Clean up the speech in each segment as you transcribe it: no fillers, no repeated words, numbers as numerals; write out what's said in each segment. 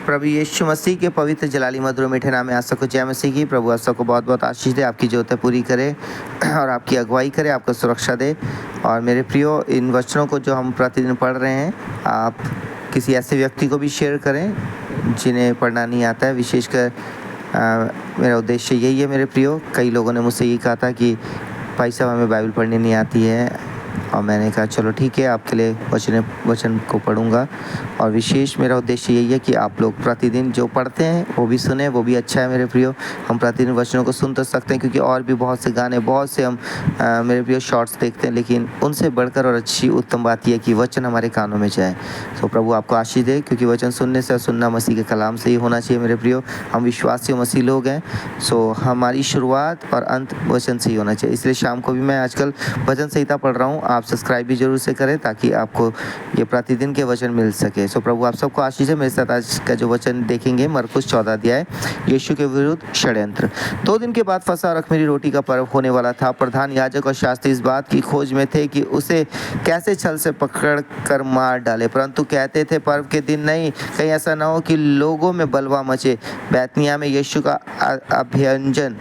प्रभु यीशु मसीह के पवित्र जलाली मधुर मीठे नाम में आप सबको जय मसीह की। प्रभु आप सबको बहुत बहुत आशीष दे, आपकी ज़रूरतें पूरी करे और आपकी अगुवाई करे, आपको सुरक्षा दे। और मेरे प्रियो, इन वचनों को जो हम प्रतिदिन पढ़ रहे हैं, आप किसी ऐसे व्यक्ति को भी शेयर करें जिन्हें पढ़ना नहीं आता है। विशेषकर मेरा उद्देश्य यही है मेरे प्रियो। कई लोगों ने मुझसे ये कहा था कि भाई साहब हमें बाइबल पढ़नी नहीं आती है, और मैंने कहा चलो ठीक है, आपके लिए वचन को पढ़ूंगा। और विशेष मेरा उद्देश्य यही है कि आप लोग प्रतिदिन जो पढ़ते हैं वो भी सुने, वो भी अच्छा है मेरे प्रियो। हम प्रतिदिन वचनों को सुन तो सकते हैं, क्योंकि और भी बहुत से गाने, बहुत से हम मेरे प्रियो शॉर्ट्स देखते हैं, लेकिन उनसे बढ़कर और अच्छी उत्तम बात यह है कि वचन हमारे कानों में जाए। तो प्रभु आपको आशीष दे, क्योंकि वचन सुनने से और सुनना मसीह के कलाम से ही होना चाहिए मेरे प्रियो। हम विश्वासी मसीह लोग हैं, सो हमारी शुरुआत और अंत वचन से ही होना चाहिए। इसलिए शाम को भी मैं आजकल वचन संहिता पढ़ रहा हूँ। आप सब्सक्राइब भी जरूर से करें ताकि आपको ये प्रतिदिन के वचन मिल सके। सो प्रभु आप सबको आशीष है। मेरे साथ आज का जो वचन देखेंगे मरकुस 14 अध्याय, यीशु के विरुद्ध षड्यंत्र। 2 दिन के बाद फसह और अख़मीरी रोटी का पर्व होने वाला था। प्रधान याजक और शास्त्री इस बात की खोज में थे कि उसे कैसे छल से पकड़ कर मार डाले, परंतु कहते थे पर्व के दिन नहीं, कहीं ऐसा न हो कि लोगों में बलवा मचे। बैतनिय्याह में यीशु का अभ्यंजन।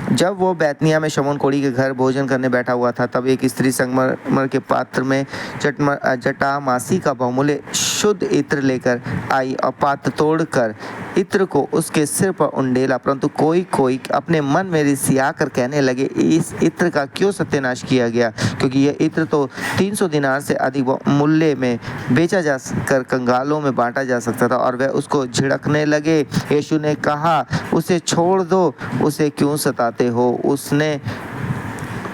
जब वो बैतनिय्याह में शमौन कोढ़ी के घर भोजन करने बैठा हुआ था, तब एक स्त्री संगमरमर के पात्र में जटामासी का बहुमूल्य शुद्ध इत्र लेकर आई और पात्र तोड़कर इत्र को उसके सिर पर उंडेला। परंतु कोई अपने मन में रिसिया कर कहने लगे, इस इत्र का क्यों सत्यानाश किया गया, क्योंकि यह इत्र तो 300 दिनार से अधिक मूल्य में बेचा जा कर कंगालों में बांटा जा सकता था। और वह उसको झिड़कने लगे। यीशु ने कहा, उसे छोड़ दो, उसे क्यों सताते हो, उसने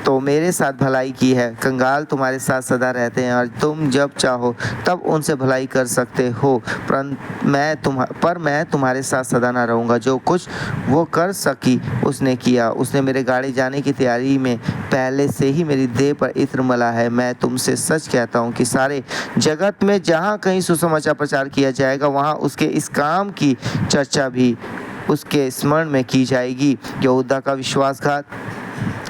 तो मेरे साथ भलाई की है। कंगाल तुम्हारे साथ सदा रहते हैं और तुम जब चाहो तब उनसे भलाई कर सकते हो, पर मैं तुम्हारे साथ सदा ना रहूँगा। जो कुछ वो कर सकी उसने किया। उसने मेरे गाड़ी जाने की तैयारी में पहले से ही मेरी देह पर इत्र मला है। मैं तुमसे सच कहता हूँ कि सारे जगत में जहाँ कहीं सुसमाचार प्रचार किया जाएगा, वहाँ उसके इस काम की चर्चा भी उसके स्मरण में की जाएगी। यहूदा का विश्वासघात।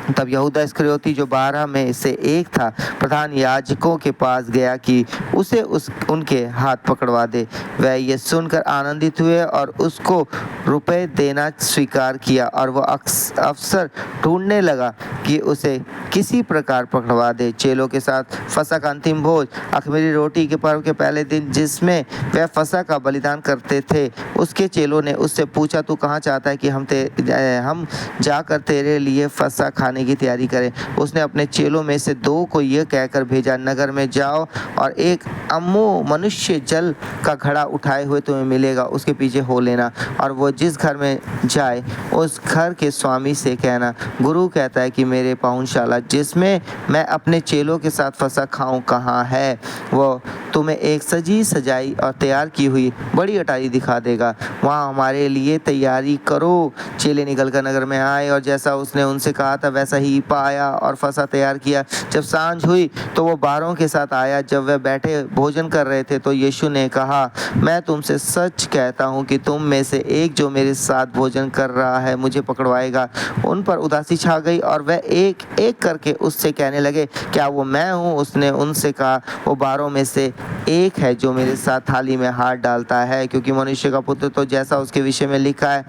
तब यहूदा इस्करियोती, जो 12 में से एक था, प्रधान याजकों के पास गया कि उसे उनके हाथ पकड़वा दे। वह ये सुनकर आनंदित हुए और उसको रुपए देना स्वीकार किया। और वह अवसर ढूंढने लगा कि उसे किसी प्रकार पकड़वा दे। चेलों के साथ फसह का अंतिम भोज, अख़मीरी रोटी के पर्व के पहले दिन, जिसमें वह फसह का बलिदान करते थे, उसके चेलों ने उससे पूछा, तू कहाँ चाहता है कि हम जाकर तेरे लिए फसह खाने की तैयारी करें। उसने अपने चेलों में से 2 को यह कहकर भेजा, नगर में जाओ और एक अम्मो मनुष्य जल का घड़ा उठाए हुए तुम्हें मिलेगा, उसके पीछे हो लेना। और वो जिस घर में जाए उस घर के स्वामी से कहना, गुरु कहता है कि मेरे पाहुनशाला जिसमें मैं अपने चेलों के साथ फसह खाऊं कहाँ है। वो तुम्हें एक सजी सजाई और तैयार की हुई बड़ी अटारी दिखा देगा, वहाँ हमारे लिए तैयारी करो। चेले निकलकर नगर में आए और जैसा उसने उनसे कहा था वैसा ही पाया और फसह तैयार किया। जब सांझ हुई तो वो 12 के साथ आया। जब वे बैठे भोजन कर रहे थे तो यीशु ने कहा, मैं तुमसे सच कहता हूँ कि तुम में से एक जो मेरे साथ भोजन कर रहा है मुझे पकड़वाएगा। उन पर उदासी छा गई और वह एक एक करके उससे कहने लगे, क्या वो मैं हूँ? उसने उनसे कहा, वो 12 में से एक है जो मेरे साथ थाली में हाथ डालता है, क्योंकि मनुष्य का पुत्र तो जैसा उसके विषय में लिखा है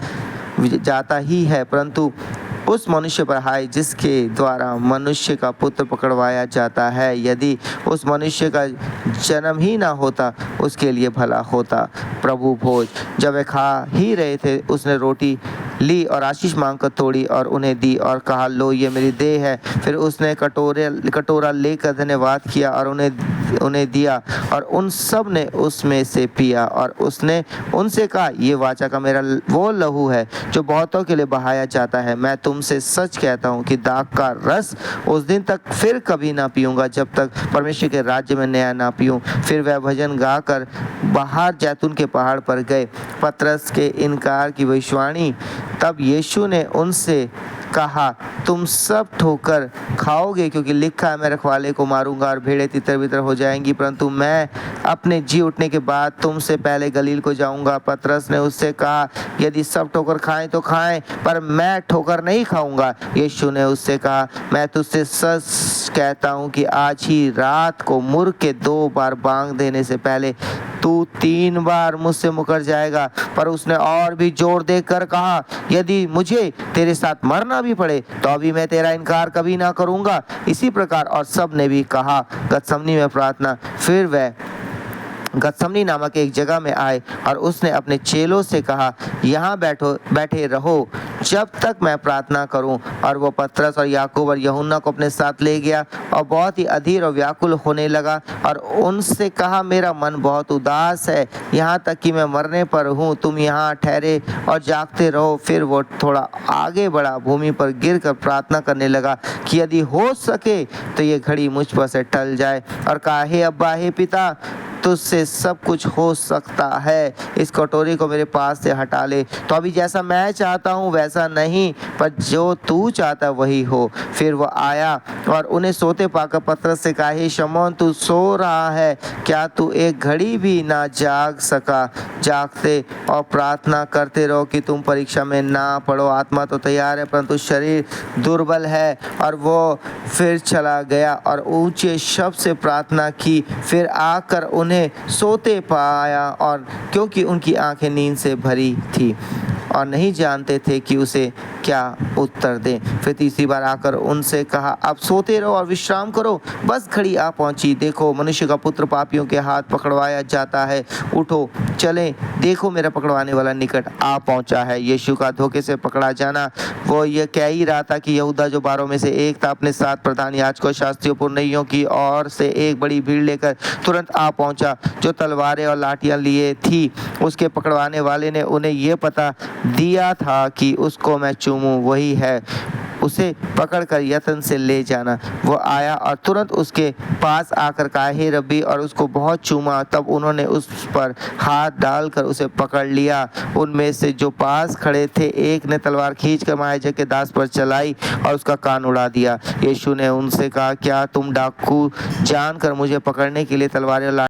जाता ही है, परंतु उस मनुष्य पर हाय जिसके द्वारा मनुष्य का पुत्र पकड़वाया जाता है। यदि उस मनुष्य का जन्म ही ना होता उसके लिए भला होता। प्रभु भोज। जब वे खा ही रहे थे, उसने रोटी ली और आशीष मांगकर तोड़ी और उन्हें दी और कहा, लो ये मेरी देह है। फिर उसने कटोरा लेकर धन्यवाद किया और उन्हें दिया और उन सब ने उसमें से पिया। और उसने उनसे कहा, ये वाचा का मेरा वो लहू है जो बहुतों के लिए बहाया जाता है। मैं तुमसे सच कहता हूँ कि दाख का रस उस दिन तक फिर कभी ना पीऊँगा, जब तक परमेश्वर के राज्य में नया ना पीऊँ। फिर वह भजन गाकर बाहर जैतून के पहाड़ पर गए। पतरस के इनकार की भविष्यवाणी। तब यीशु ने उनसे कहा, तुम सब ठोकर खाओगे, क्योंकि लिखा है, मैं रखवाले को मारूंगा और भेड़ें तितर-बितर हो जाएंगी। परंतु मैं अपने जी उठने के बाद तुमसे पहले गलील को जाऊंगा। पतरस ने उससे कहा, यदि सब ठोकर खाएं तो खाएं, पर मैं ठोकर नहीं खाऊंगा। यीशु ने उससे कहा, मैं तुझसे सच कहता हूं कि आज ही रात को मुर्ग के 2 बार बांग देने से पहले तू 3 बार मुझसे मुकर जाएगा। पर उसने और भी जोर देकर कहा, यदि मुझे तेरे साथ मरना भी पड़े तो अभी मैं तेरा इनकार कभी ना करूंगा। इसी प्रकार और सब ने भी कहा। गतसमनी में प्रार्थना। फिर वह गतसमनी नामक एक जगह में आए और उसने अपने चेलों से कहा, यहाँ बैठे रहो जब तक मैं प्रार्थना करूं। और वो पतरस और याकूब और यूहन्ना को अपने साथ ले गया और बहुत ही अधीर और व्याकुल होने लगा और उनसे कहा, मेरा मन बहुत उदास है, यहाँ तक कि मैं मरने पर हूँ। तुम यहाँ ठहरे और जागते रहो। फिर वो थोड़ा आगे बढ़ा, भूमि पर गिरकर प्रार्थना करने लगा कि यदि हो सके तो ये घड़ी मुझ पर से टल जाए। और कहा, हे अब्बा, हे पिता, तुझसे सब कुछ हो सकता है, इस कटोरी को मेरे पास से हटा ले। तो अभी जैसा मैं चाहता हूँ वैसा नहीं, पर जो तू चाहता वही हो। फिर वो आया और उन्हें सोते पाकर पतरस से कहा, हे शमौन, तू सो रहा है, क्या तू एक घड़ी भी ना जाग सका? जागते और प्रार्थना करते रहो कि तुम परीक्षा में ना पड़ो। आत्मा तो तैयार है परंतु शरीर दुर्बल है। और वो फिर चला गया और ऊंचे शब्द से प्रार्थना की। फिर आकर उन्हें सोते पाया, और क्योंकि उनकी आंखें नींद से भरी थी और नहीं जानते थे कि उसे क्या उत्तर दें। फिर तीसरी बार आकर उनसे कहा, अब सोते रहो और विश्राम करो, बस घड़ी आ पहुंची। देखो, मनुष्य का पुत्र पापियों के हाथ पकड़वाया जाता है। उठो, चलें, देखो, मेरा पकड़वाने वाला निकट आ पहुंचा है। यीशु का धोखे से पकड़ा जाना। वो ये कह ही रहा था कि यहूदा, जो 12 में से एक था, अपने साथ प्रधान याजकों, शास्त्रियों, पुरनियों की ओर से एक बड़ी भीड़ लेकर तुरंत आ पहुंचा, जो तलवारें और लाठियां लिए थी। उसके पकड़वाने वाले ने उन्हें यह पता दिया था कि उसको मैं चूमूं वही है, उसे पकड़कर यत्न से ले जाना। वो आया और तुरंत उसके पास आकर कहा, हे रब्बी, और उसको बहुत चूमा। तब उन्होंने उस पर हाथ डालकर उसे पकड़ लिया। उनमें से जो पास खड़े थे, एक ने तलवार खींचकर महायाजक के दास पर चलाई और उसका कान उड़ा दिया। यीशु ने उनसे कहा, क्या तुम डाकू जानकर मुझे पकड़ने के लिए तलवारें